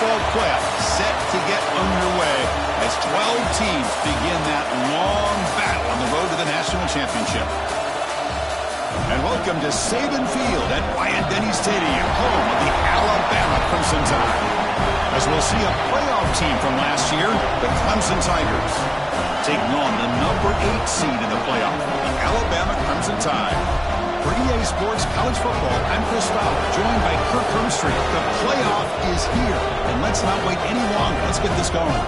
football playoff set to get underway as 12 teams begin that long battle on the road to the national championship. And welcome to Saban Field at Dynasty Stadium, home of the Alabama Crimson Tide. As we'll see a playoff team from last year, the Clemson Tigers, taking on the number 8 seed in the playoff, the Alabama Crimson Tide. For EA Sports College Football, I'm Chris Fowler, joined by Kirk Hermstreet. The playoff is here, and let's not wait any longer. Let's get this going.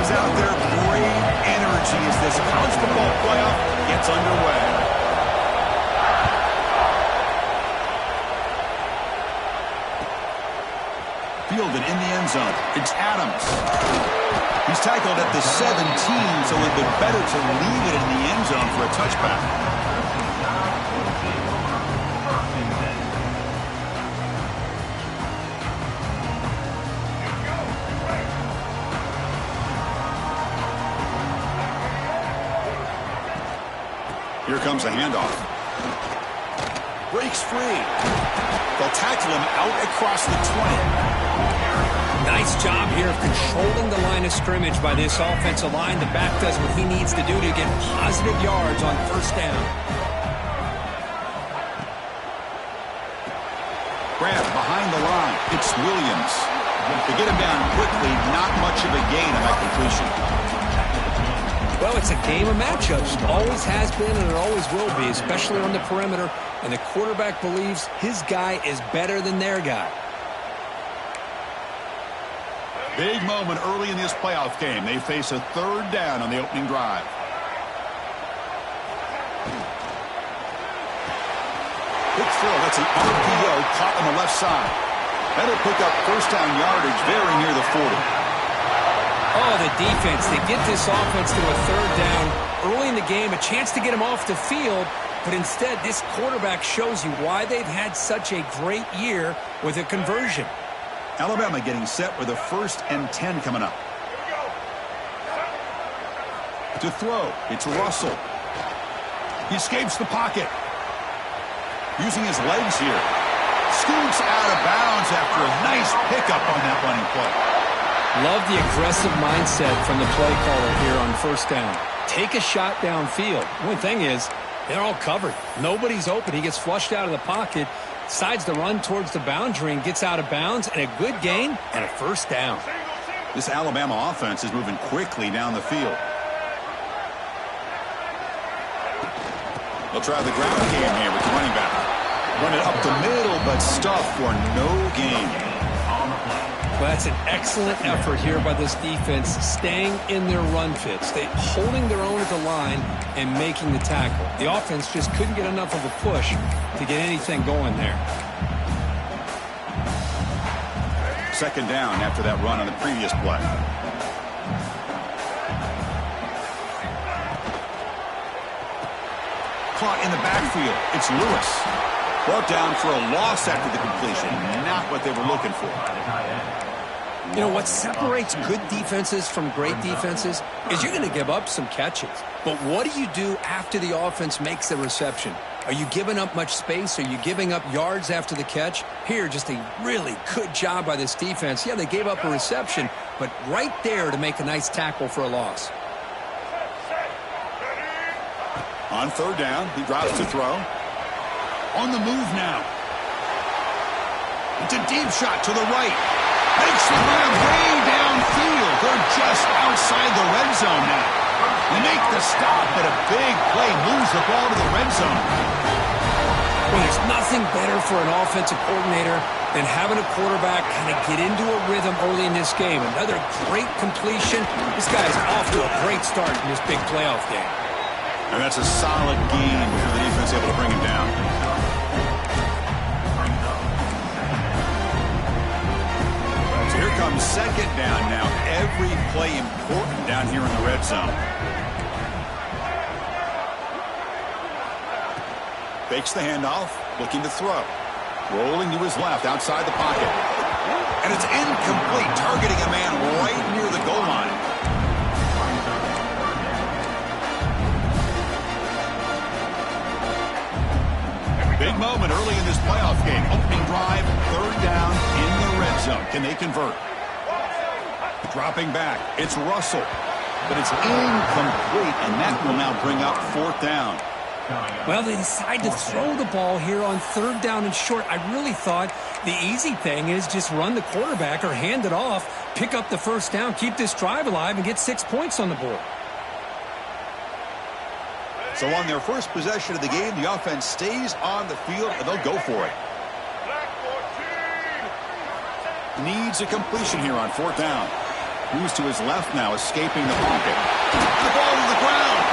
Out there, great energy as this college football playoff gets underway. Fielded in the end zone. It's Adams. He's tackled at the 17, so it would be better to leave it in the end zone for a touchback. Here comes a handoff. Breaks free. They'll tackle him out across the 20. Nice job here of controlling the line of scrimmage by this offensive line. The back does what he needs to do to get positive yards on first down. Grab behind the line. It's Williams. To get him down quickly, not much of a gain on that completion. Well, it's a game of matchups. Always has been and it always will be, especially on the perimeter. And the quarterback believes his guy is better than their guy. Big moment early in this playoff game. They face a third down on the opening drive. Quick throw. That's an RPO caught on the left side. That'll pick up first down yardage very near the 40. Oh, the defense. They get this offense to a third down early in the game, a chance to get him off the field, but instead this quarterback shows you why they've had such a great year with a conversion. Alabama getting set with a 1st and 10 coming up. To throw, it's Russell. He escapes the pocket. Using his legs here. Scoots out of bounds after a nice pickup on that running play. Love the aggressive mindset from the play caller here on first down. Take a shot downfield. The only thing is, they're all covered. Nobody's open. He gets flushed out of the pocket, decides to run towards the boundary and gets out of bounds, and a good gain and a first down. This Alabama offense is moving quickly down the field. They'll try the ground game here with the running back. Run it up the middle, but stuffed for no gain. Well, that's an excellent effort here by this defense, staying in their run fits. They holding their own at the line and making the tackle. The offense just couldn't get enough of a push to get anything going there. Second down after that run on the previous play. Caught in the backfield. It's Lewis. Brought down for a loss after the completion. Not what they were looking for. You know, what separates good defenses from great defenses is you're going to give up some catches. But what do you do after the offense makes the reception? Are you giving up much space? Are you giving up yards after the catch? Here, just a really good job by this defense. Yeah, they gave up a reception, but right there to make a nice tackle for a loss. On third down, he drops to throw. On the move now. It's a deep shot to the right. Makes the grab way downfield. They're just outside the red zone now. They make the stop, but a big play moves the ball to the red zone. Well, there's nothing better for an offensive coordinator than having a quarterback kind of get into a rhythm early in this game. Another great completion. This guy's off to a great start in this big playoff game. And that's a solid game for the defense able to bring him down. So here comes second down now. Every play important down here in the red zone. Fakes the handoff, looking to throw. Rolling to his left, outside the pocket. And it's incomplete, targeting a man right near the goal line. Big moment early in this playoff game. Opening drive, third down in the red zone. Can they convert? Dropping back, it's Russell. But it's incomplete, and that will now bring up fourth down. Well, they decide to throw the ball here on third down and short. I really thought the easy thing is just run the quarterback or hand it off, pick up the first down, keep this drive alive, and get 6 points on the board. So on their first possession of the game, the offense stays on the field, and they'll go for it. Needs a completion here on fourth down. Moves to his left now, escaping the pocket. The ball to the ground.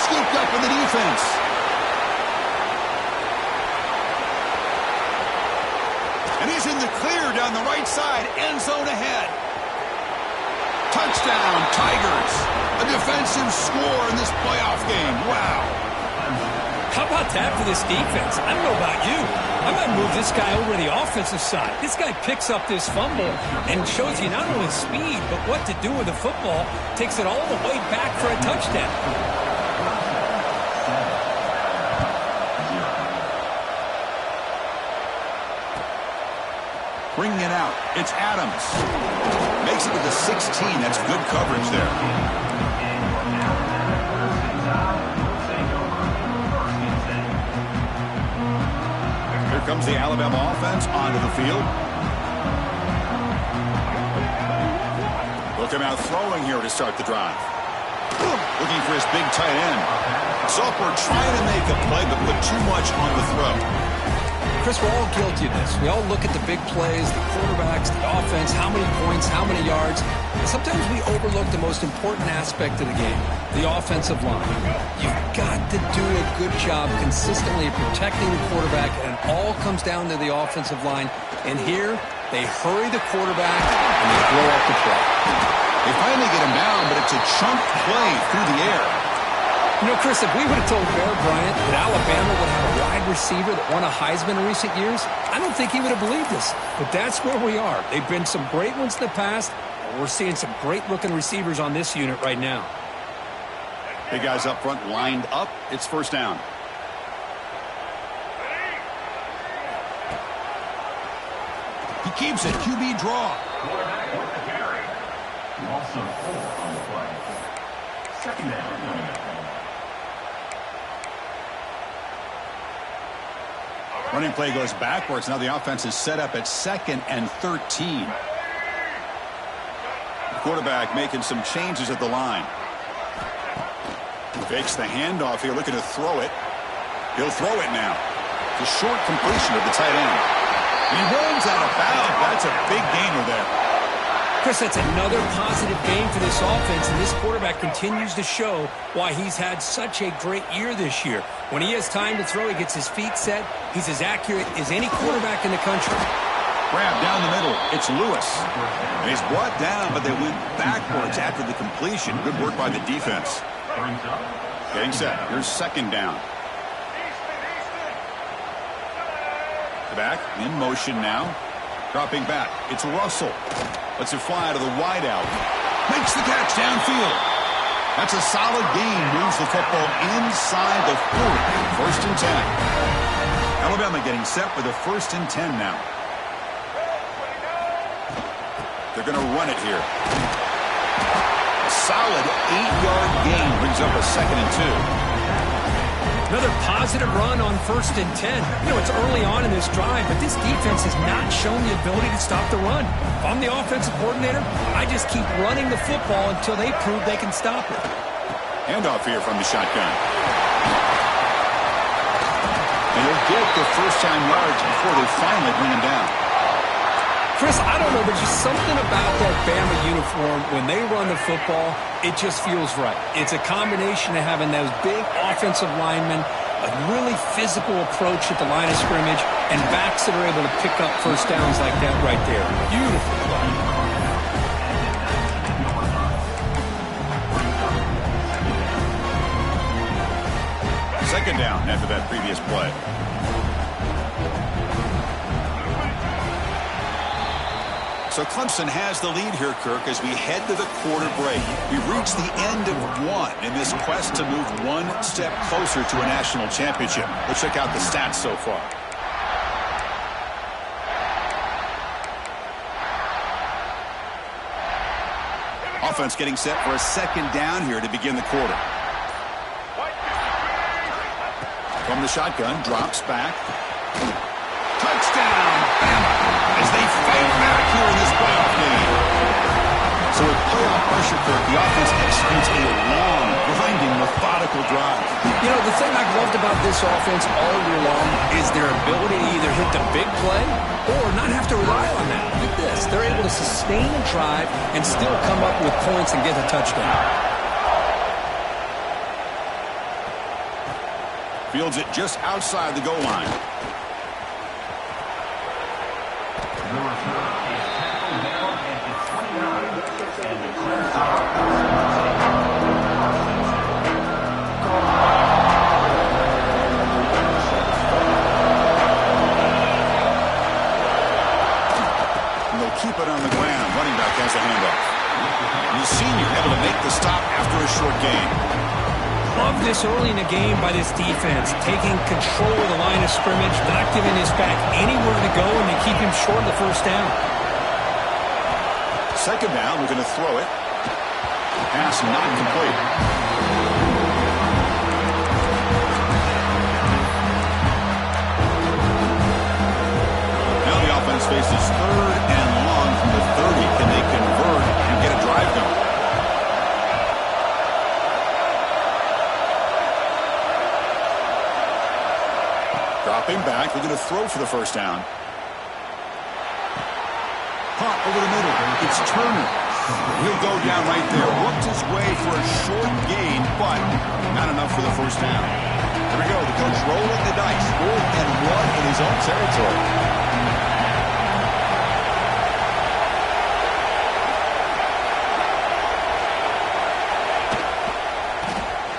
Scooped up in the defense. And he's in the clear down the right side. End zone ahead. Touchdown, Tigers. A defensive score in this playoff game. Wow. How about that for this defense? I don't know about you. I might move this guy over to the offensive side. This guy picks up this fumble and shows you not only speed, but what to do with the football. Takes it all the way back for a touchdown. Bringing it out. It's Adams. Makes it to the 16. That's good coverage there. Here comes the Alabama offense onto the field. Look him out throwing here to start the drive. Looking for his big tight end. Soper trying to make a play, but put too much on the throw. Chris, we're all guilty of this. We all look at the big plays, the quarterbacks, the offense, how many points, how many yards. Sometimes we overlook the most important aspect of the game, the offensive line. You've got to do a good job consistently protecting the quarterback, and it all comes down to the offensive line. And here, they hurry the quarterback, and they blow up the play. They finally get him down, but it's a chunk play through the air. You know, Chris, if we would have told Bear Bryant that Alabama would have a wide receiver that won a Heisman in recent years, I don't think he would have believed us. But that's where we are. They've been some great ones in the past, and we're seeing some great-looking receivers on this unit right now. Big guys up front lined up. It's first down. He keeps it. QB draw. Quarterback with the carry. Also 4 on the play. Second down. Running play goes backwards. Now the offense is set up at 2nd and 13. The quarterback making some changes at the line. Fakes the handoff here, looking to throw it. He'll throw it now. It's a short completion of the tight end. He runs out of bounds. That's a big gainer there. Chris, that's another positive game for this offense, and this quarterback continues to show why he's had such a great year this year. When he has time to throw, he gets his feet set. He's as accurate as any quarterback in the country. Grab down the middle. It's Lewis. And he's brought down, but they went backwards after the completion. Good work by the defense. Getting set. Here's second down. The back in motion now. Dropping back. It's Russell. Lets it fly to the wideout. Makes the catch downfield. That's a solid gain. Moves the football inside the 40. First and 10. Alabama getting set for the first and 10 now. They're going to run it here. A solid 8-yard gain brings up a 2nd and 2. Another positive run on first and 10. You know, it's early on in this drive, but this defense has not shown the ability to stop the run. If I'm the offensive coordinator, I just keep running the football until they prove they can stop it. Handoff here from the shotgun. And he'll get the first-time yards before they finally bring him down. Chris, I don't know, but just something about that Bama uniform, when they run the football, it just feels right. It's a combination of having those big offensive linemen, a really physical approach at the line of scrimmage, and backs that are able to pick up first downs like that right there. Beautiful play. Second down after that previous play. So Clemson has the lead here, Kirk, as we head to the quarter break. We've reached the end of one in this quest to move one step closer to a national championship. Let's check out the stats so far. Offense getting set for a second down here to begin the quarter. From the shotgun, drops back. Touchdown, Bama, as they fight back here in this playoff game. So with playoff pressure, Kirk, the offense executes a long, grinding, methodical drive. You know, the thing I've loved about this offense all year long is their ability to either hit the big play or not have to rely on that. Look at this. They're able to sustain a drive and still come up with points and get a touchdown. Fields it just outside the goal line. And they'll keep it on the ground. Running back has the handoff. And the senior able to make the stop after a short gain. Love this early in the game by this defense, taking control of the line of scrimmage, not giving his back anywhere to go, and they keep him short of the first down. Second down, we're going to throw it. Pass not complete. Now the offense faces third and long from the 30. Can they convert and get a drive going? Dropping back, they're going to throw for the first down. Caught over the middle. It's Turner. He'll go down right there. Worked his way for a short gain, but not enough for the first down. Here we go. The coach rolling the dice. 4th and 1 in his own territory.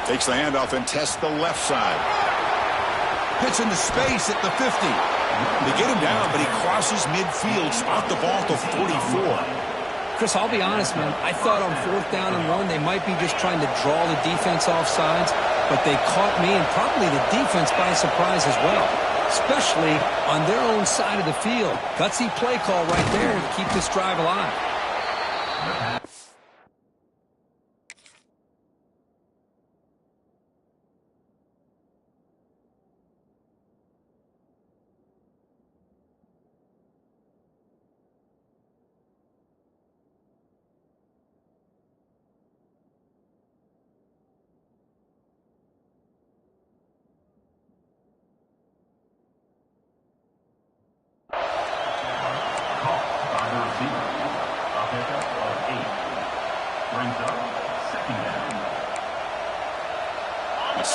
Takes the handoff and tests the left side. Hits into space at the 50. They get him down, but he crosses midfield, spot the ball to 44. Chris, I'll be honest, man. I thought on 4th down and 1, they might be just trying to draw the defense off sides, but they caught me and probably the defense by surprise as well, especially on their own side of the field. Gutsy play call right there to keep this drive alive.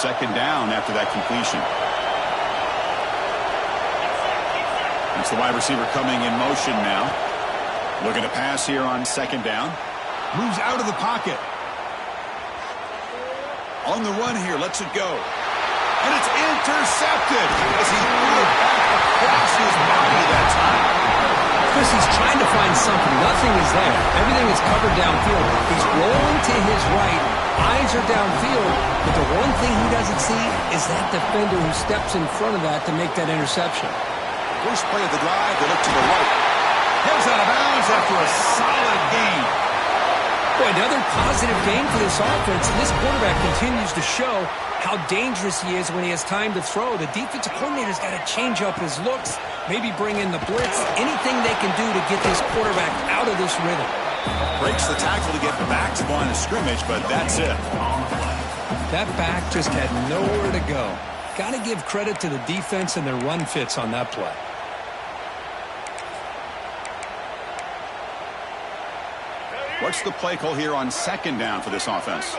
Second down after that completion. It's the wide receiver coming in motion now. Looking to pass here on second down. Moves out of the pocket. On the run here, lets it go. And it's intercepted as he threw it back across his body that time. Chris, he's trying to find something. Nothing is there. Everything is covered downfield. He's rolling to his right. Eyes are downfield. But the one thing he doesn't see is that defender who steps in front of that to make that interception. First play of the drive, they look to the right. Goes out of bounds after a solid gain. Boy, another positive game for this offense. And this quarterback continues to show how dangerous he is when he has time to throw. The defensive coordinator's got to change up his looks, maybe bring in the blitz, anything they can do to get this quarterback out of this rhythm. Breaks the tackle to get back to line of scrimmage, but that's it. That back just had nowhere to go. Got to give credit to the defense and their run fits on that play. What's the play call here on second down for this offense?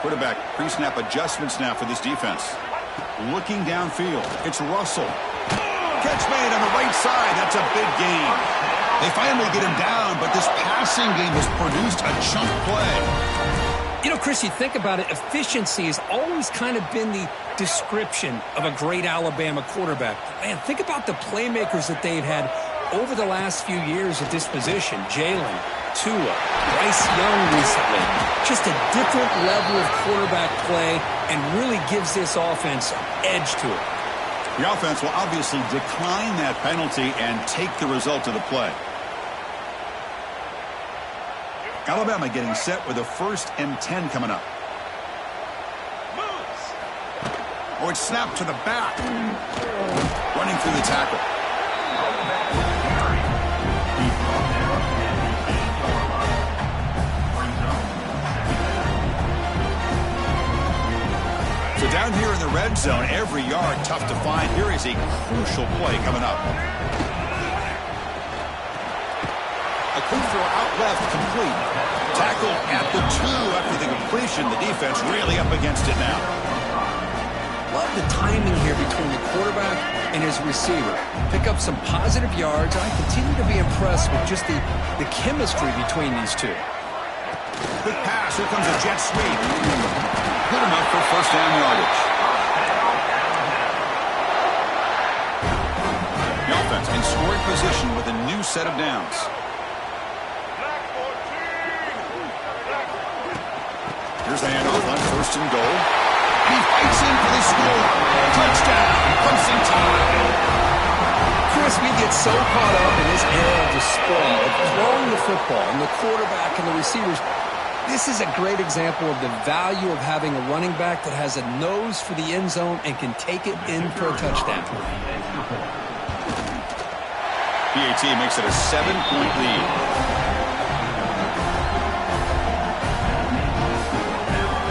Quarterback pre-snap adjustments now for this defense. Looking downfield. It's Russell. Catch made on the right side. That's a big gain. They finally get him down, but this passing game has produced a chunk play. You know, Chris, you think about it, efficiency has always kind of been the description of a great Alabama quarterback. Man, think about the playmakers that they've had over the last few years at this position. Jalen, Tua, Bryce Young recently. Just a different level of quarterback play and really gives this offense edge to it. The offense will obviously decline that penalty and take the result of the play. Alabama getting set with a 1st and 10 coming up. Oh, it's snapped to the back. Running through the tackle. So down here in the red zone, every yard tough to find. Here is a crucial play coming up. A quick throw out left, complete. Tackle at the 2 after the completion. The defense really up against it now. Love the timing here between the quarterback and his receiver. Pick up some positive yards. I continue to be impressed with just the chemistry between these two. Quick pass. Here comes a jet sweep. Good enough for 1st down yardage. The offense in scoring position with a new set of downs. Here's the handoff on 1st and goal. He fights in for the score. Touchdown. Clemson time. Chris, we get so caught up in this era of the sport, of throwing the football and the quarterback and the receivers. This is a great example of the value of having a running back that has a nose for the end zone and can take it in for a touchdown. PAT makes it a 7-point lead.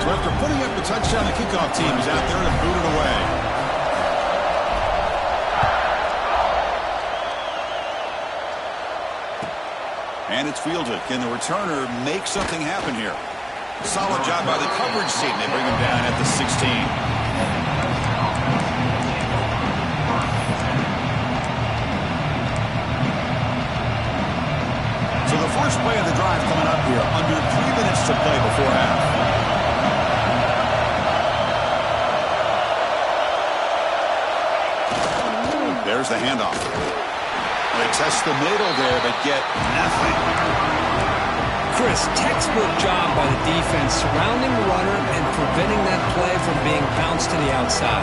So after putting up the touchdown, the kickoff team is out there to boot it away. And it's fielded. Can the returner make something happen here? Solid job by the coverage team. They bring him down at the 16. So the first play of the drive coming up here. Under 3 minutes to play before half. There's the handoff. They test the middle there, but get nothing. Chris, textbook job by the defense surrounding the runner and preventing that play from being bounced to the outside.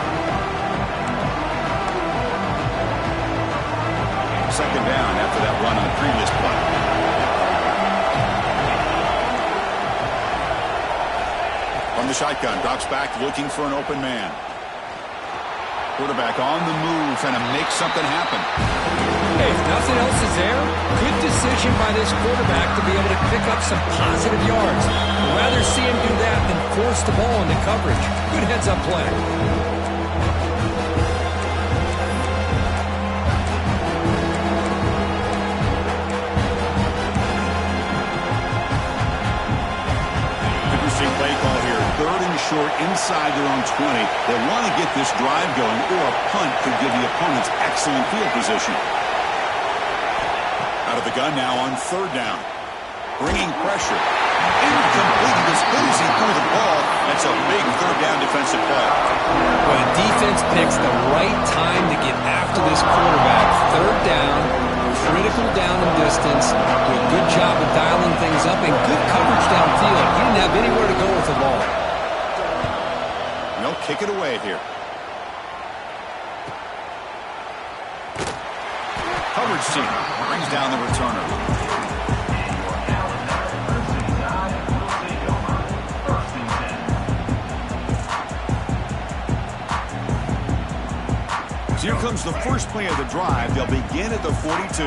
2nd down after that run on the previous play. From the shotgun, drops back looking for an open man. Quarterback on the move, trying to make something happen. Hey, if nothing else is there, good decision by this quarterback to be able to pick up some positive yards. I'd rather see him do that than force the ball into coverage. Good heads-up play. Interesting play call here. 3rd and short inside their own 20. They want to get this drive going, or a punt could give the opponents excellent field position. Out of the gun now on 3rd down. Bringing pressure. Incomplete. As good as he threw the ball, that's a big 3rd down defensive play. Well, the defense picks the right time to get after this quarterback. 3rd down, critical down and distance. Do a good job of dialing things up and good coverage downfield. He didn't have anywhere to go with the ball. They'll kick it away here. Coverage team brings down the returner. So here comes the first play of the drive. They'll begin at the 42.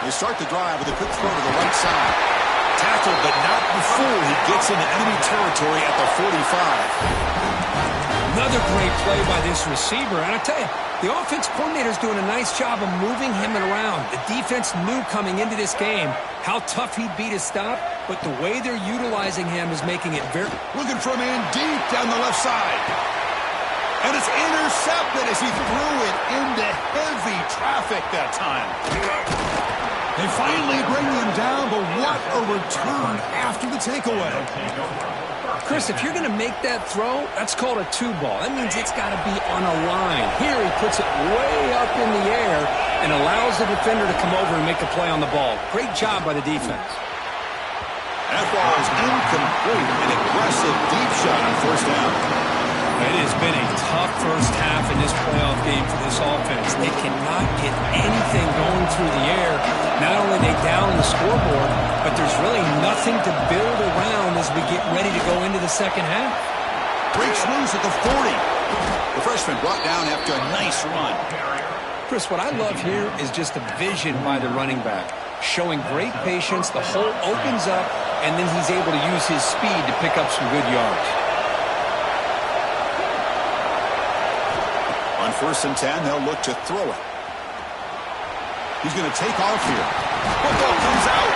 They start the drive with a quick throw to the right side. Tackled, but not before he gets into enemy territory at the 45. Another great play by this receiver. And I tell you, the offense coordinator's doing a nice job of moving him around. The defense knew coming into this game how tough he'd be to stop, but the way they're utilizing him is making it very... Looking for a man deep down the left side. And it's intercepted as he threw it into heavy traffic that time. They finally bring him down, but what a return after the takeaway. Chris, if you're going to make that throw, that's called a two ball. That means it's got to be on a line. Here he puts it way up in the air and allows the defender to come over and make a play on the ball. Great job by the defense. That ball is incomplete. An aggressive deep shot on first down. It has been a tough first half in this playoff game for this offense. They cannot get anything going through the air. Not only are they down the scoreboard, but there's really nothing to build around as we get ready to go into the second half. Breaks loose at the 40. The freshman brought down after a nice run. Chris, what I love here is just the vision by the running back. Showing great patience, the hole opens up, and then he's able to use his speed to pick up some good yards. On 1st and 10, they'll look to throw it. He's going to take off here. Football comes out,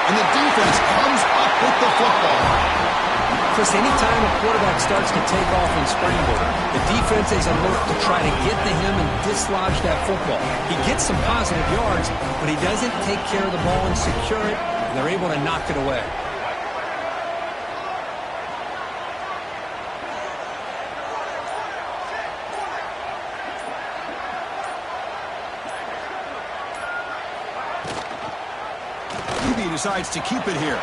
and the defense comes up with the football. Chris, anytime a quarterback starts to take off and scramble, the defense is alert to try to get to him and dislodge that football. He gets some positive yards, but he doesn't take care of the ball and secure it, and they're able to knock it away. Decides to keep it here.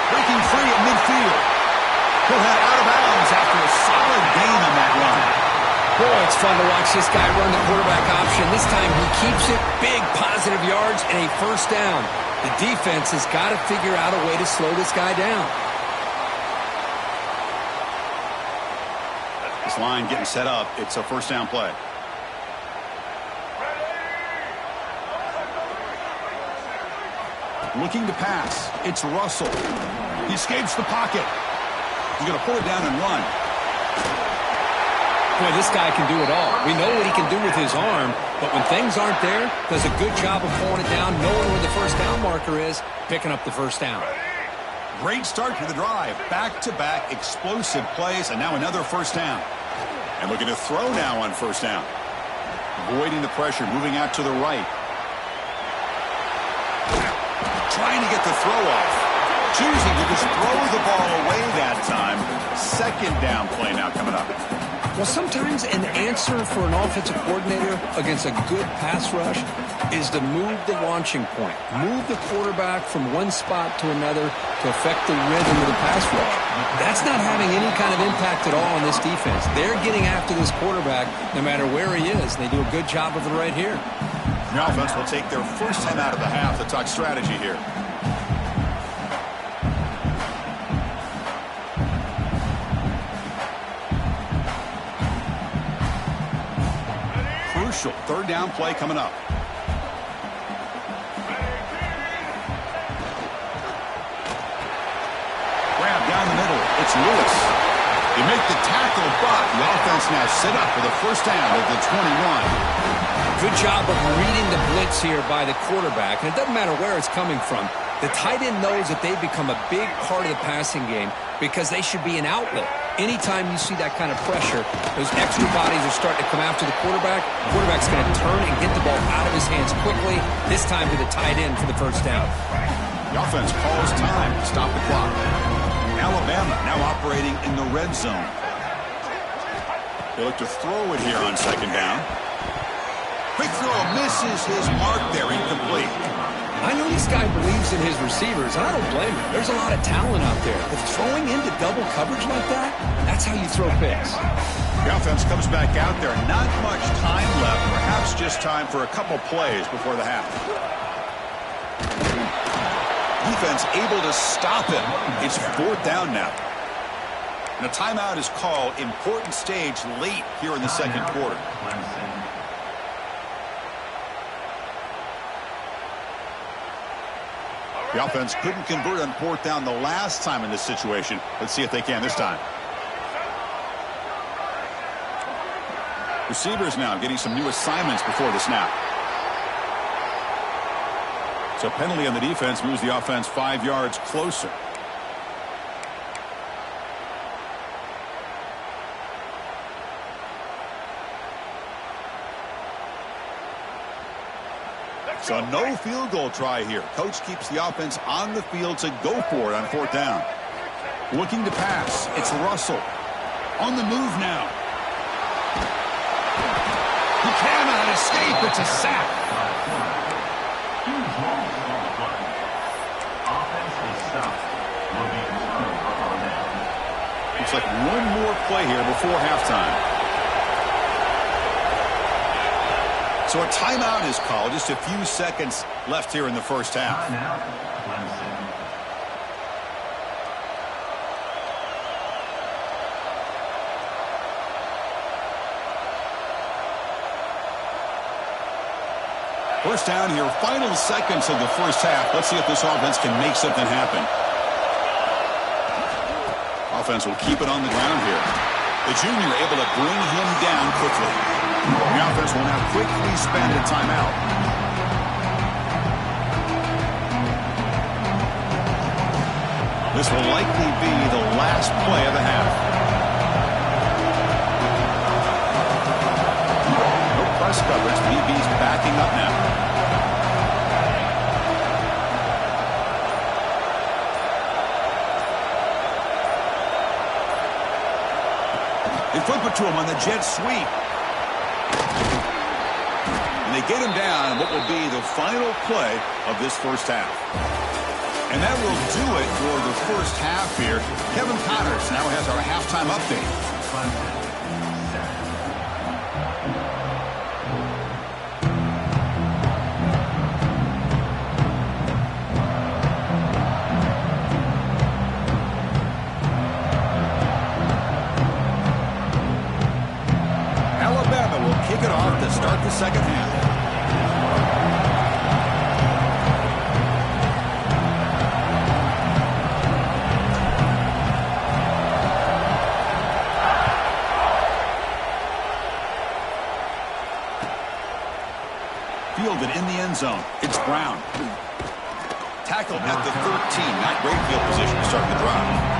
Breaking free at midfield. He'll head out of bounds after a solid gain on that run. Boy, it's fun to watch this guy run the quarterback option. This time he keeps it. Big positive yards and a first down. The defense has got to figure out a way to slow this guy down. This line getting set up. It's a first down play. Looking to pass. It's Russell. He escapes the pocket. He's going to pull it down and run. Boy, this guy can do it all. We know what he can do with his arm, but when things aren't there, does a good job of pulling it down, knowing where the first down marker is, picking up the first down. Great start to the drive. Back-to-back explosive plays, and now another first down. And looking to throw now on first down. Avoiding the pressure, moving out to the right. Trying to get the throw off. Choosing to just throw the ball away that time. Second down play now coming up. Well, sometimes an answer for an offensive coordinator against a good pass rush is to move the launching point. Move the quarterback from one spot to another to affect the rhythm of the pass rush. That's not having any kind of impact at all on this defense. They're getting after this quarterback no matter where he is. They do a good job of it right here. The offense will take their first time out of the half to talk strategy here. Crucial third down play coming up. Grab down the middle. It's Lewis. They make the tackle, but the offense now set up for the first down at the 21. Good job of reading the blitz here by the quarterback. And it doesn't matter where it's coming from. The tight end knows that they've become a big part of the passing game because they should be an outlet. Anytime you see that kind of pressure, those extra bodies are starting to come after the quarterback. The quarterback's going to turn and get the ball out of his hands quickly, this time to the tight end for the first down. The offense calls time to stop the clock. Alabama now operating in the red zone. They look to throw it here on second down. Quick throw misses his mark there, incomplete. I know this guy believes in his receivers, and I don't blame him. There's a lot of talent out there. But throwing into double coverage like that, that's how you throw picks. The offense comes back out there. Not much time left. Perhaps just time for a couple plays before the half. Defense able to stop him. It's fourth down now. And a timeout is called. Important stage late here in the second quarter. The offense couldn't convert on fourth down the last time in this situation. Let's see if they can this time. Receivers now getting some new assignments before the snap. So penalty on the defense moves the offense 5 yards closer. So no field goal try here. Coach keeps the offense on the field to go for it on 4th down. Looking to pass. It's Russell. On the move now. He cannot escape. It's a sack. Huge loss on the play. Offense is stopped. Will be returned on down. Looks like one more play here before halftime. So a timeout is called. Just a few seconds left here in the first half. Timeout, Clemson. First down here, final seconds of the first half. Let's see if this offense can make something happen. Offense will keep it on the ground here. The junior able to bring him down quickly. The offense will now quickly spend a timeout. This will likely be the last play of the half. No press coverage. DB's backing up now. They flip it to him on the jet sweep. And they get him down what will be the final play of this first half. And that will do it for the first half here. Kevin Connors now has our halftime update. Kick it off to start the second half. Fielded in the end zone. It's Brown. Tackled at the 13. Not great field position to start the drive.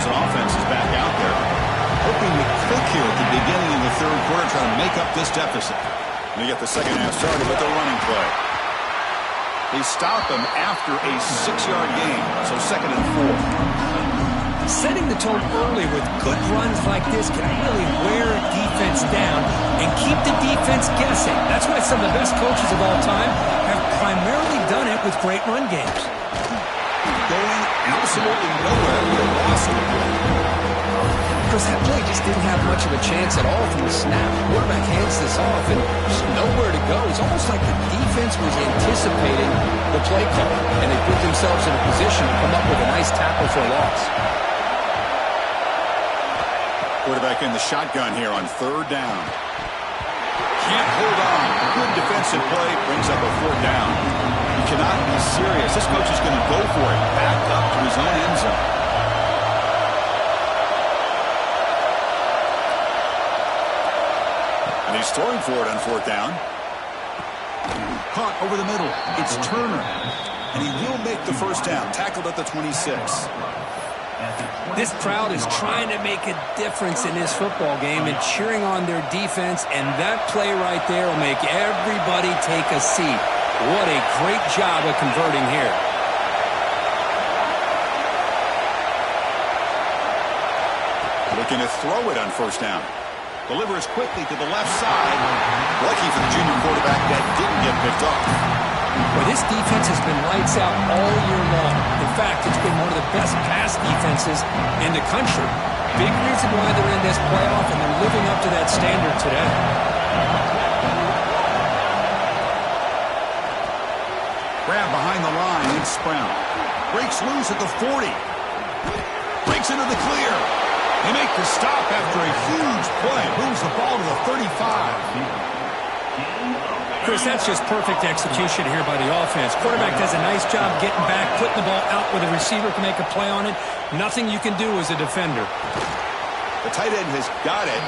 Offense is back out there, hoping to click here at the beginning of the third quarter, trying to make up this deficit. And they get the second half started with the running play. They stop him after a 6-yard gain, so 2nd and 4. Setting the tone early with good runs like this can really wear a defense down and keep the defense guessing. That's why some of the best coaches of all time have primarily done it with great run games. Going absolutely nowhere with a loss of the play. Because that play just didn't have much of a chance at all from the snap. Quarterback hands this off and there's nowhere to go. It's almost like the defense was anticipating the play call, and they put themselves in a position to come up with a nice tackle for a loss. Quarterback in the shotgun here on 3rd down. Can't hold on. Good defensive play brings up a 4th down. You cannot be serious. This coach is going to go for it. Back up to his own end zone. And he's throwing for it on 4th down. Caught over the middle. It's Turner. And he will make the first down. Tackled at the 26. This crowd is trying to make a difference in this football game and cheering on their defense, and that play right there will make everybody take a seat. What a great job of converting here. Looking to throw it on 1st down. Delivers quickly to the left side. Lucky for the junior quarterback that didn't get picked off. Well, this defense has been lights out all year long. In fact, it's been one of the best pass defenses in the country. Big reason why they're in this playoff, and they're living up to that standard today. Grab behind the line, it's Brown. Breaks loose at the 40. Breaks into the clear. They make the stop after a huge play. Moves the ball to the 35. Chris, that's just perfect execution here by the offense. Quarterback does a nice job getting back, putting the ball out where the receiver can make a play on it. Nothing you can do as a defender. The tight end has got it.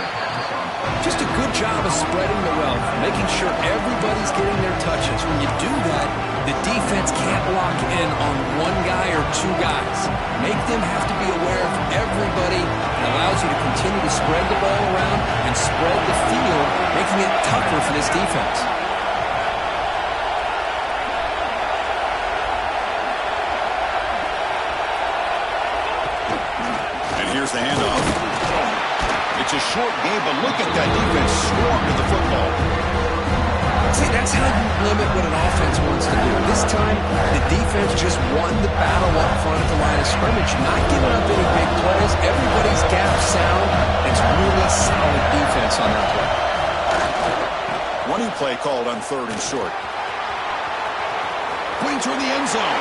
Just a good job of spreading the wealth, making sure everybody's getting their touches. When you do that, the defense can't lock in on one guy or two guys. Make them have to be aware of everybody. It allows you to continue to spread the ball around and spread the field, making it tougher for this defense. And here's the handoff. It's a short game, but look at that defense swarm to the football. See, that's how you limit what an offense wants to do. This time, the defense just won the battle up front at the line of scrimmage, not giving up any big plays. Everybody's gap sound. It's really solid defense on that play. Running play called on 3rd and short. Putting toward the end zone.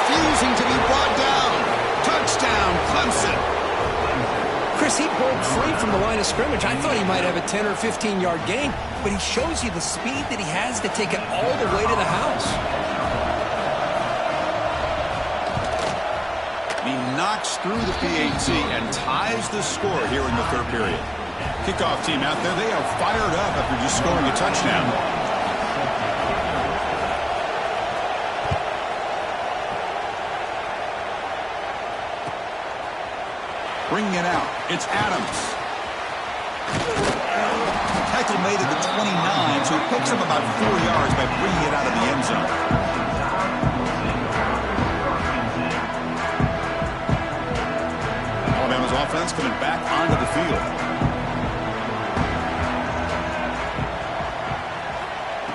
Refusing to be brought down. Touchdown, Clemson. Chris, he broke free from the line of scrimmage. I thought he might have a 10 or 15-yard gain, but he shows you the speed that he has to take it all the way to the house. He knocks through the PAT and ties the score here in the 3rd period. Kickoff team out there, they are fired up after just scoring a touchdown. Bringing it out, it's Adams. Tackle made at the 29, so he picks up about 4 yards by bringing it out of the end zone. Alabama's offense coming back onto the field.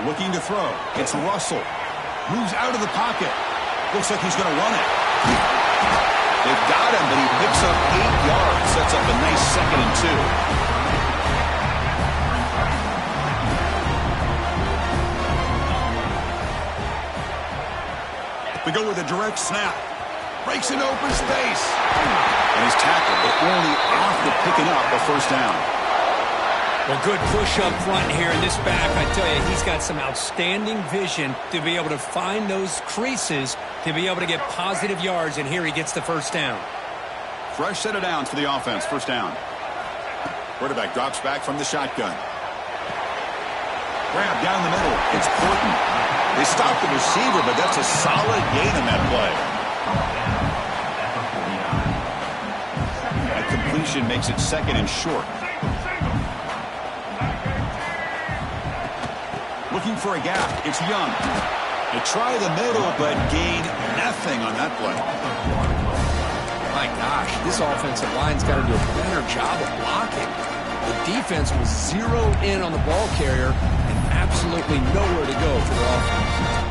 Looking to throw, it's Russell. Moves out of the pocket. Looks like he's going to run it. They've got him, but he picks up 8 yards. Sets up a nice 2nd and 2. We go with a direct snap. Breaks an open space. And he's tackled, but only after picking up a 1st down. Well, good push up front here in this back. I tell you, he's got some outstanding vision to be able to find those creases, to be able to get positive yards, and here he gets the 1st down. Fresh set of downs for the offense. 1st down. Quarterback drops back from the shotgun. Grab down the middle. It's Porton. They stop the receiver, but that's a solid gain in that play. That completion makes it 2nd and short. Looking for a gap. It's Young. They try the middle, but gain nothing on that play. My gosh, this offensive line's got to do a better job of blocking. The defense was zeroed in on the ball carrier and absolutely nowhere to go for their offense.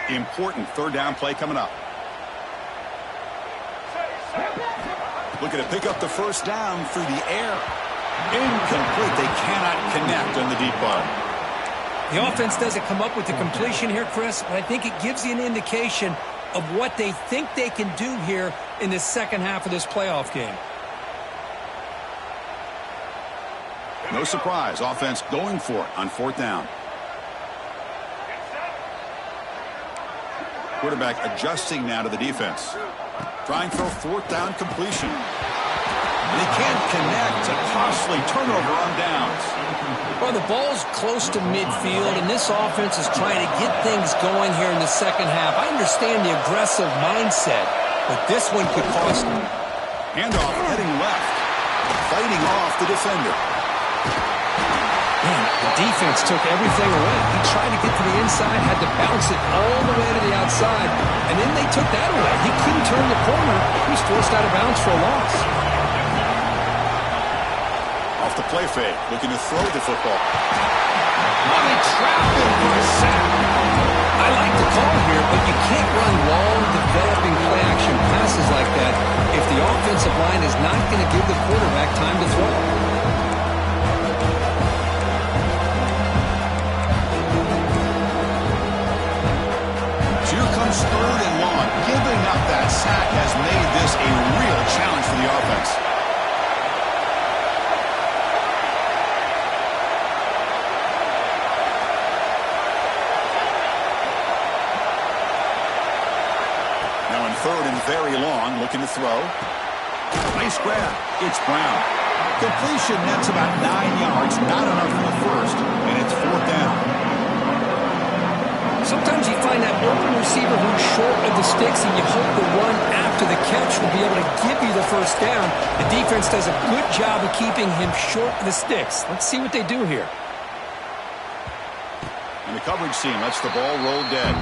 Important 3rd down play coming up. Looking to pick up the 1st down through the air. Incomplete. They cannot connect on the deep ball. The offense doesn't come up with the completion here, Chris, but I think it gives you an indication of what they think they can do here in the 2nd half of this playoff game. No surprise. Offense going for it on 4th down. Quarterback adjusting now to the defense. Trying for a 4th down completion. They can't connect. A costly turnover on downs. Well, the ball's close to midfield, and this offense is trying to get things going here in the 2nd half. I understand the aggressive mindset, but this one could cost them. Handoff heading left. Fighting off the defender. Man, the defense took everything away. He tried to get to the inside, had to bounce it all the way to the outside, and then they took that away. He couldn't turn the corner. He was forced out of bounds for a loss. Off the play fake, looking to throw the football. Oh, they trapped him for a sack. I like the call here, but you can't run long, developing play-action passes like that if the offensive line is not going to give the quarterback time to throw. Comes 3rd and long. Giving up that sack has made this a real challenge for the offense. throw. Nice grab. It's Brown. Completion nets about 9 yards. Not enough for the first. And it's 4th down. Sometimes you find that open receiver who's short of the sticks, and you hope the run after the catch will be able to give you the first down. The defense does a good job of keeping him short of the sticks. Let's see what they do here. And the coverage team lets the ball roll dead.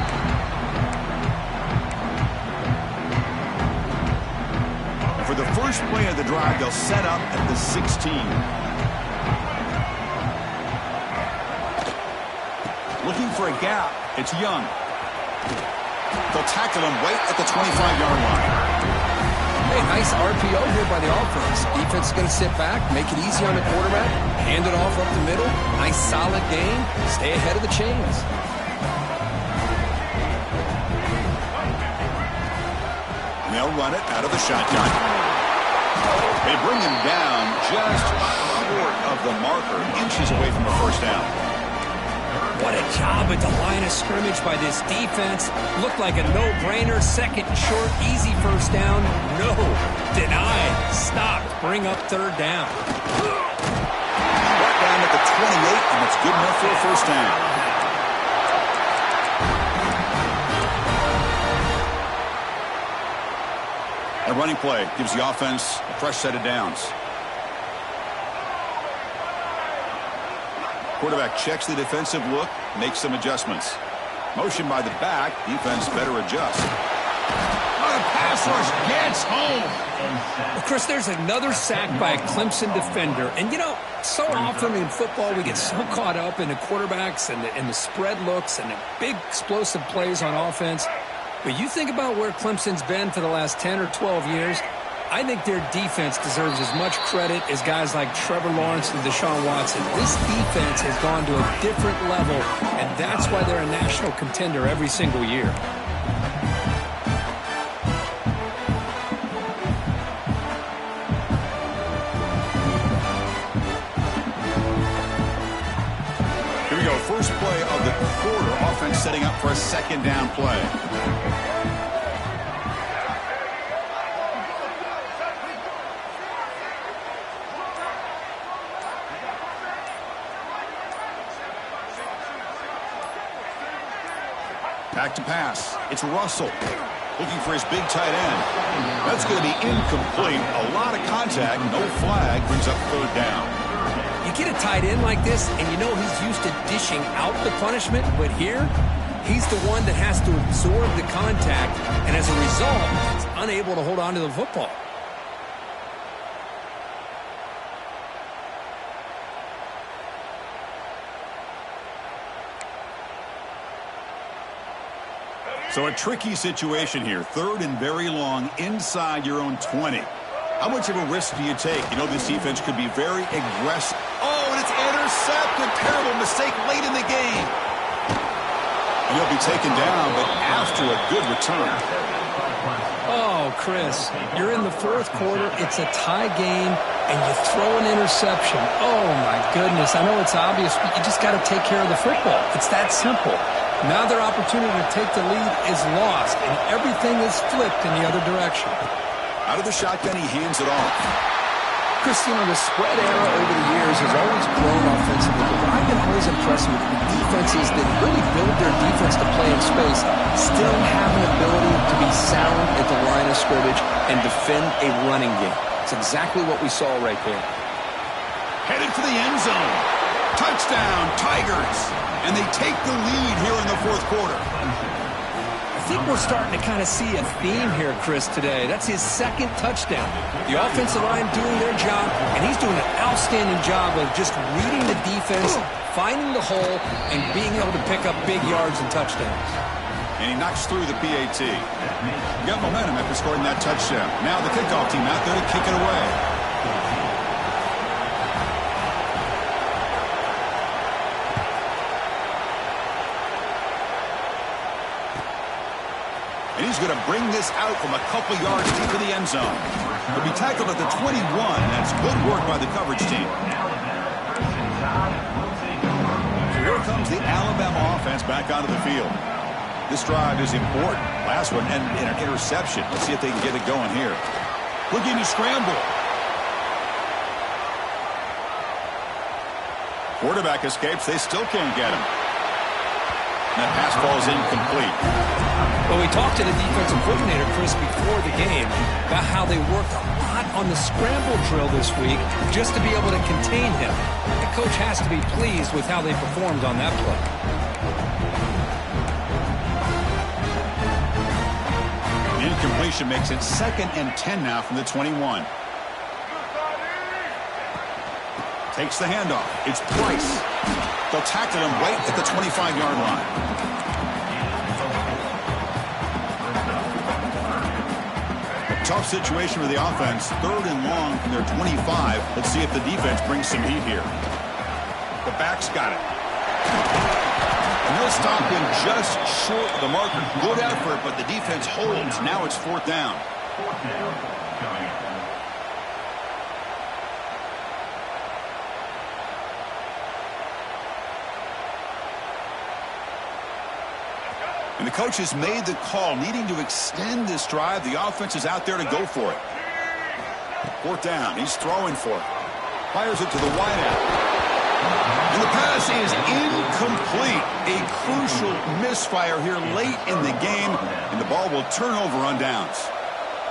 For the first play of the drive, they'll set up at the 16. Looking for a gap. It's Young. They'll tackle him right at the 25-yard line. Hey, nice RPO here by the offense. Defense is going to sit back, make it easy on the quarterback, hand it off up the middle. Nice solid game. Stay ahead of the chains. And they'll run it out of the shotgun. They bring him down just short of the marker, inches away from a first down. What a job at the line of scrimmage by this defense. Looked like a no-brainer. Second short, easy first down. No. Denied. Stopped. Bring up 3rd down. Right down at the 28, and it's good enough for a first down. A running play gives the offense a fresh set of downs. Quarterback checks the defensive look, makes some adjustments. Motion by the back, defense better adjust. Oh, the pass rush gets home. Well, Chris, there's another sack by a Clemson defender. And, you know, so often in football we get so caught up in the quarterbacks and the spread looks and the big explosive plays on offense. But you think about where Clemson's been for the last 10 or 12 years, I think their defense deserves as much credit as guys like Trevor Lawrence and Deshaun Watson. This defense has gone to a different level, and that's why they're a national contender every single year. Here we go. First play of the quarter. Offense setting up for a 2nd down play. Back to pass. It's Russell looking for his big tight end. That's going to be incomplete. A lot of contact. No flag. Brings up 3rd down. You get a tight end like this, and you know he's used to dishing out the punishment, but here, he's the one that has to absorb the contact, and as a result, he's unable to hold on to the football. So a tricky situation here. 3rd and very long inside your own 20. How much of a risk do you take? You know this defense could be very aggressive. Oh, and it's intercepted. Terrible mistake late in the game. And he'll be taken down, but after a good return. Oh, Chris, you're in the 4th quarter. It's a tie game, and you throw an interception. Oh, my goodness. I know it's obvious, but you just got to take care of the football. It's that simple. Now their opportunity to take the lead is lost, and everything is flipped in the other direction. Out of the shotgun, he hands it off. Chris, you know, the spread era over the years has always grown offensively, but I've been always impressed with the defenses that really build their defense to play in space, still have an ability to be sound at the line of scrimmage and defend a running game. It's exactly what we saw right there. Headed for the end zone. Touchdown, Tigers. And they take the lead here in the 4th quarter. I think we're starting to kind of see a theme here, Chris, today. That's his 2nd touchdown. The offensive line doing their job, and he's doing an outstanding job of just reading the defense, finding the hole, and being able to pick up big yards and touchdowns. And he knocks through the PAT. Got momentum after scoring that touchdown. Now the kickoff team out there to kick it away. And he's going to bring this out from a couple yards deep in the end zone. He'll be tackled at the 21. That's good work by the coverage team. So here comes the Alabama offense back onto the field. This drive is important. Last one ended in an interception. Let's see if they can get it going here. Looking to scramble. Quarterback escapes. They still can't get him. And that pass ball is incomplete. Well, we talked to the defensive coordinator, Chris, before the game about how they worked a lot on the scramble drill this week just to be able to contain him. The coach has to be pleased with how they performed on that play. Incompletion makes it 2nd and 10 now from the 21. Takes the handoff. It's Price. They'll tackle him right at the 25-yard line. A tough situation for the offense. 3rd and long from their 25. Let's see if the defense brings some heat here. The back's got it. And they'll stop him just short of the marker. Good effort, but the defense holds. Now it's 4th down. 4th down. Going up. And the coach has made the call, needing to extend this drive. The offense is out there to go for it. 4th down. He's throwing for it. Fires it to the wideout. And the pass is incomplete. A crucial misfire here late in the game, and the ball will turn over on downs.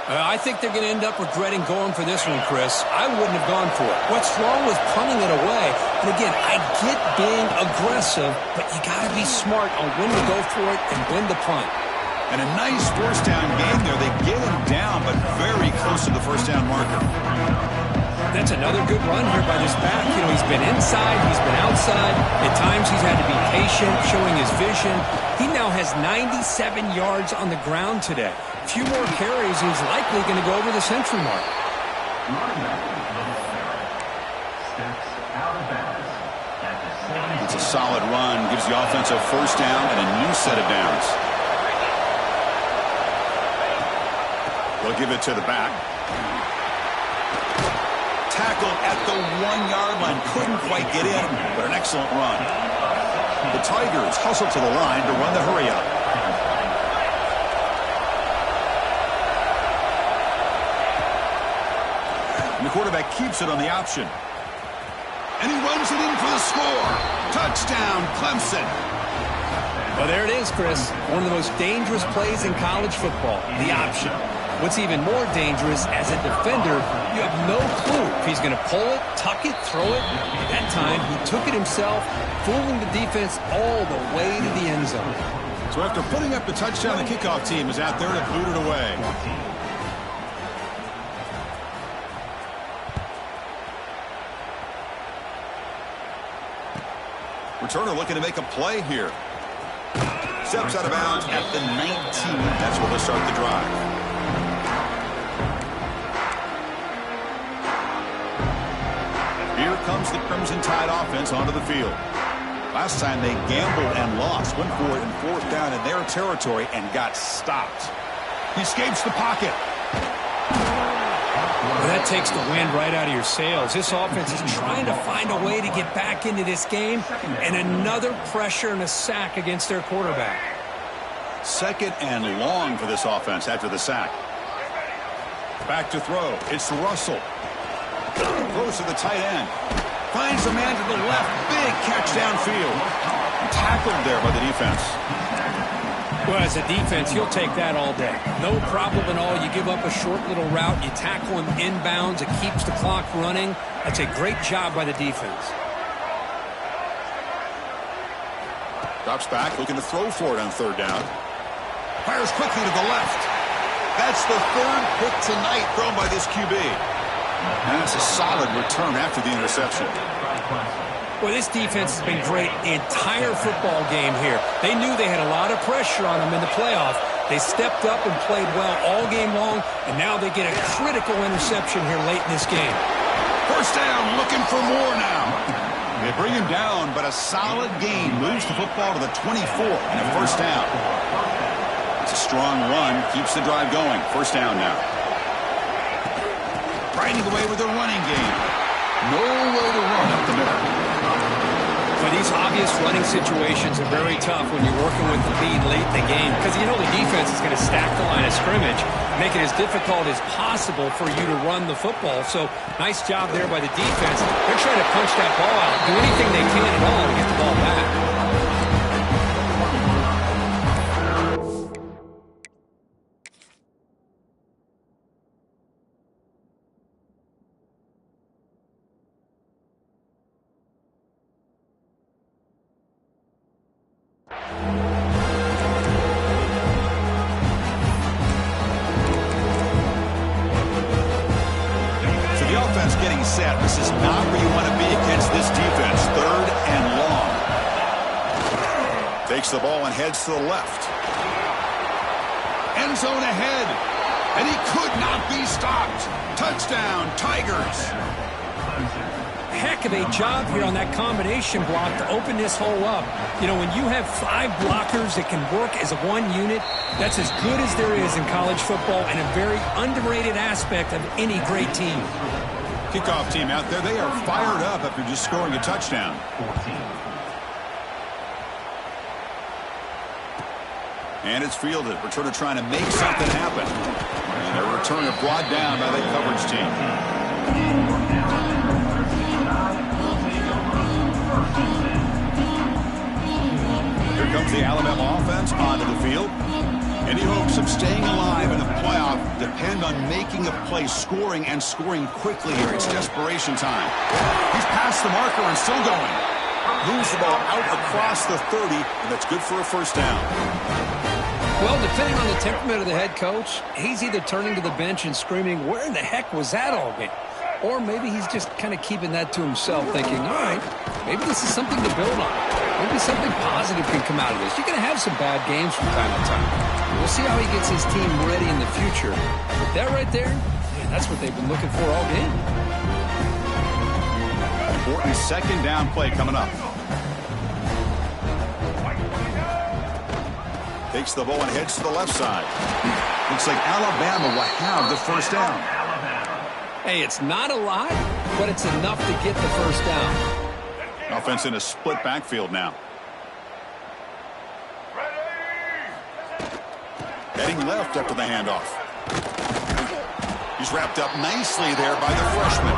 I think they're going to end up regretting going for this one, Chris. I wouldn't have gone for it. What's wrong with punting it away? And again, I get being aggressive, but you got to be smart on when to go for it and when to punt. And a nice 1st down game there. They get him down, but very close to the 1st down marker. That's another good run here by this back. You know, he's been inside, he's been outside. At times he's had to be patient, showing his vision. He now has 97 yards on the ground today. A few more carries, he's likely going to go over the century mark. It's a solid run. Gives the offense a 1st down and a new set of downs. They'll give it to the back. Tackled at the 1-yard line. Couldn't quite get in, but an excellent run. The Tigers hustle to the line to run the hurry up. And the quarterback keeps it on the option. And he runs it in for the score. Touchdown, Clemson. Well, there it is, Chris. One of the most dangerous plays in college football, the option. What's even more dangerous, as a defender, you have no clue if he's going to pull it, tuck it, throw it. At that time, he took it himself, fooling the defense all the way to the end zone. So after putting up the touchdown, the kickoff team is out there to boot it away. Returner looking to make a play here. Steps out of bounds at the 19. That's where they'll start the drive. Here comes the Crimson Tide offense onto the field. Last time they gambled and lost. Went for it in 4th down in their territory and got stopped. He escapes the pocket. Well, that takes the wind right out of your sails. This offense is trying to find a way to get back into this game, and another pressure and a sack against their quarterback. 2nd and long for this offense after the sack. Back to throw. It's Russell. Throws to the tight end. Finds a man to the left. Big catch downfield. Tackled there by the defense. Well, as a defense, you'll take that all day. No problem at all. You give up a short little route. You tackle him inbounds. It keeps the clock running. That's a great job by the defense. Drops back, looking to throw for it on 3rd down. Fires quickly to the left. That's the 3rd pick tonight thrown by this QB. And that's a solid return after the interception. Well, this defense has been great the entire football game here. They knew they had a lot of pressure on them in the playoff. They stepped up and played well all game long, and now they get a critical interception here late in this game. 1st down, looking for more now. They bring him down, but a solid game moves the football to the 24 and a 1st down. It's a strong run, keeps the drive going. 1st down now. Riding away with a running game. Nowhere to run up the middle. These obvious running situations are very tough when you're working with the lead late in the game because you know the defense is going to stack the line of scrimmage, make it as difficult as possible for you to run the football. So nice job there by the defense. They're trying to punch that ball out, do anything they can at all to get the ball back. Getting set. This is not where you want to be against this defense. 3rd and long. Takes the ball and heads to the left. End zone ahead. And he could not be stopped. Touchdown, Tigers. Heck of a job here on that combination block to open this hole up. You know, when you have 5 blockers that can work as one unit, that's as good as there is in college football and a very underrated aspect of any great team. Kickoff team out there, they are fired up after just scoring a touchdown. 14. And it's fielded. Returner trying to make something happen. And a returner brought down by the coverage team. Here comes the Alabama offense onto the field. Any hopes of staying alive in the playoff depend on making a play, scoring, and scoring quickly here. It's desperation time. He's past the marker and still going. Moves the ball out across the 30, and that's good for a first down. Well, depending on the temperament of the head coach, he's either turning to the bench and screaming, where in the heck was that all game? Or maybe he's just kind of keeping that to himself, thinking, all right, maybe this is something to build on. Maybe something positive can come out of this. You're going to have some bad games from time to time. We'll see how he gets his team ready in the future. But that right there, man, that's what they've been looking for all game. Important second down play coming up. Takes the ball and heads to the left side. Looks like Alabama will have the first down. Hey, it's not a lot, but it's enough to get the first down. Offense in a split backfield now. Heading left after the handoff. He's wrapped up nicely there by the freshman.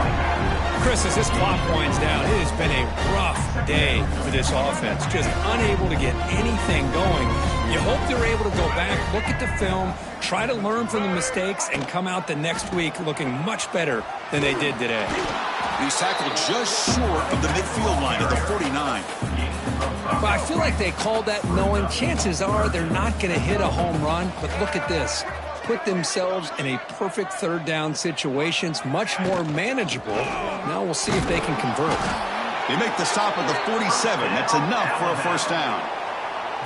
Chris, as this clock winds down, it has been a rough day for this offense. Just unable to get anything going. You hope they're able to go back, look at the film, try to learn from the mistakes, and come out the next week looking much better than they did today. He's tackled just short of the midfield line of the 49. But I feel like they called that knowing chances are they're not going to hit a home run. But look at this. Put themselves in a perfect third down situations, much more manageable. Now we'll see if they can convert. They make the stop at the 47. That's enough for a first down.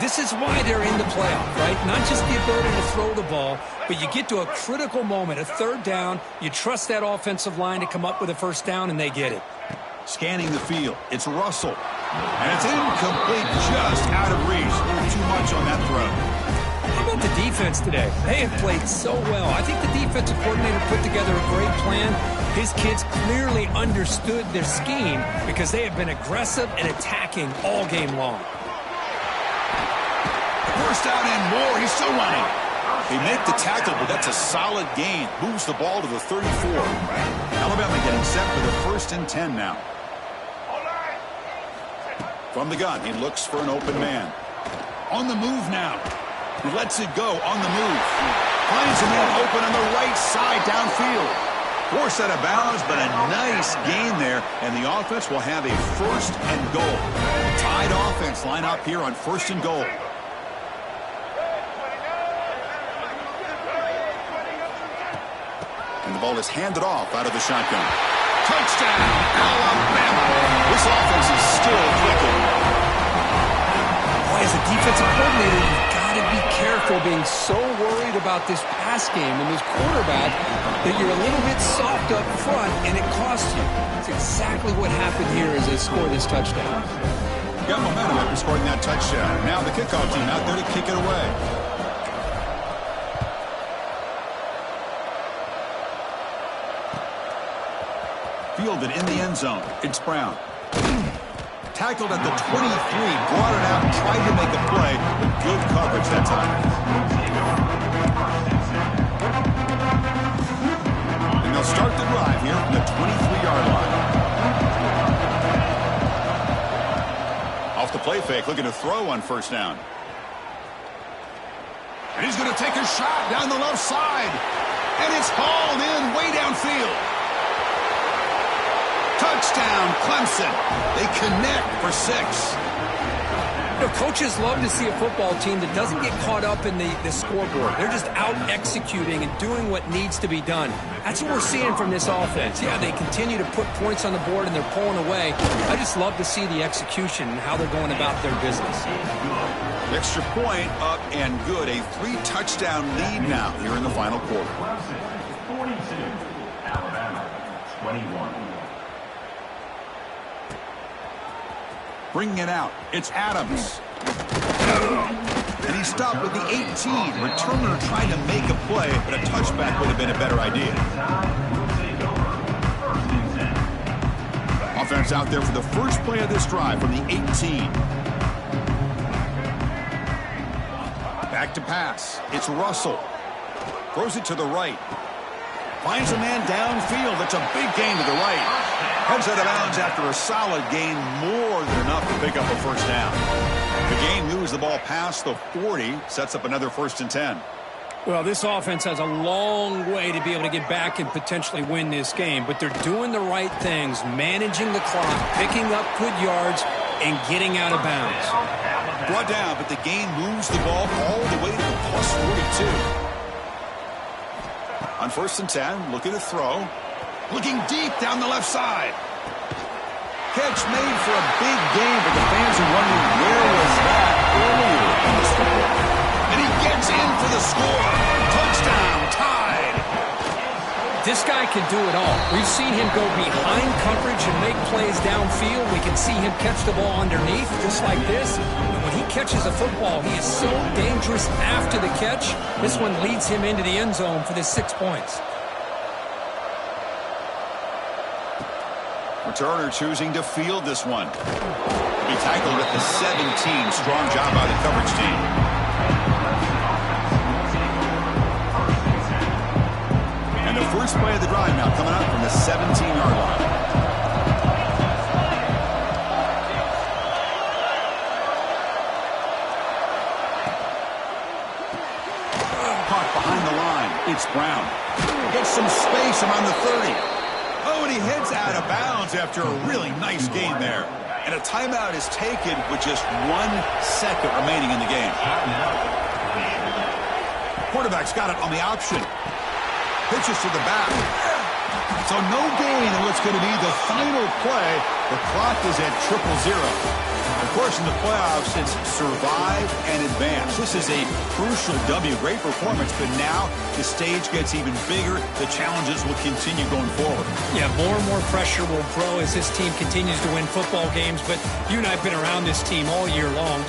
This is why they're in the playoff, right? Not just the ability to throw the ball, but you get to a critical moment, a third down, you trust that offensive line to come up with a first down, and they get it. Scanning the field, it's Russell. And it's incomplete, just out of reach. A little too much on that throw. How about the defense today? They have played so well. I think the defensive coordinator put together a great plan. His kids clearly understood their scheme because they have been aggressive and attacking all game long. First down and more. He's still running. They make the tackle, but that's a solid gain. Moves the ball to the 34. Alabama getting set for the 1st and 10 now. From the gun, he looks for an open man. On the move now. He lets it go on the move. Finds a man open on the right side downfield. Forced out of bounds, but a nice gain there, and the offense will have a 1st and goal. Tied offense line up here on 1st and goal. And the ball is handed off out of the shotgun. Touchdown, Alabama. This offense is still clicking. Boy, as a defensive coordinator, you've got to be careful being so worried about this pass game and this quarterback that you're a little bit soft up front and it costs you. It's exactly what happened here as they score this touchdown. Got momentum after scoring that touchdown. Now the kickoff team out there to kick it away. Fielded in the end zone. It's Brown. tackled at the 23, brought it out, tried to make a play, but good coverage that time. And they'll start the drive here from the 23-yard line. Off the play fake, looking to throw on first down. And he's going to take a shot down the left side. And it's hauled in way downfield. Touchdown, Clemson. They connect for 6. You know, coaches love to see a football team that doesn't get caught up in the scoreboard. They're just out executing and doing what needs to be done. That's what we're seeing from this offense. Yeah, they continue to put points on the board and they're pulling away. I just love to see the execution and how they're going about their business. Extra point up and good. A 3-touchdown lead now here in the final quarter. Clemson 42, Alabama 21. Bringing it out. It's Adams. And he stopped with the 18. Returner trying to make a play, but a touchback would have been a better idea. Offense out there for the first play of this drive from the 18. Back to pass. It's Russell. Throws it to the right. Finds a man downfield. That's a big gain to the right. Heads out of bounds after a solid gain, more than enough to pick up a first down. The gain moves the ball past the 40, sets up another 1st and 10. Well, this offense has a long way to be able to get back and potentially win this game, but they're doing the right things, managing the clock, picking up good yards, and getting out of bounds. Brought down, but the gain moves the ball all the way to the plus 42. On 1st and 10, looking to throw. Looking deep down the left side. Catch made for a big gain, but the fans are wondering where was that earlier in this football. And he gets in for the score. Touchdown, tied. This guy can do it all. We've seen him go behind coverage and make plays downfield. We can see him catch the ball underneath, just like this. And when he catches a football, he is so dangerous after the catch. This one leads him into the end zone for the 6 points. Returner choosing to field this one. He tackled at the 17. Strong job by the coverage team. And the first play of the drive now coming up from the 17-yard line. Caught behind the line. It's Brown. Gets some space around the 30. Oh, and he heads out of bounds after a really nice game there. And a timeout is taken with just 1 second remaining in the game. Quarterback's got it on the option. Pitches to the back. So no gain in what's going to be the final play. The clock is at 0-0. Of course, in the playoffs, it's survive and advance. This is a crucial W. Great performance, but now the stage gets even bigger. The challenges will continue going forward. Yeah, more and more pressure will grow as this team continues to win football games, but you and I have been around this team all year long.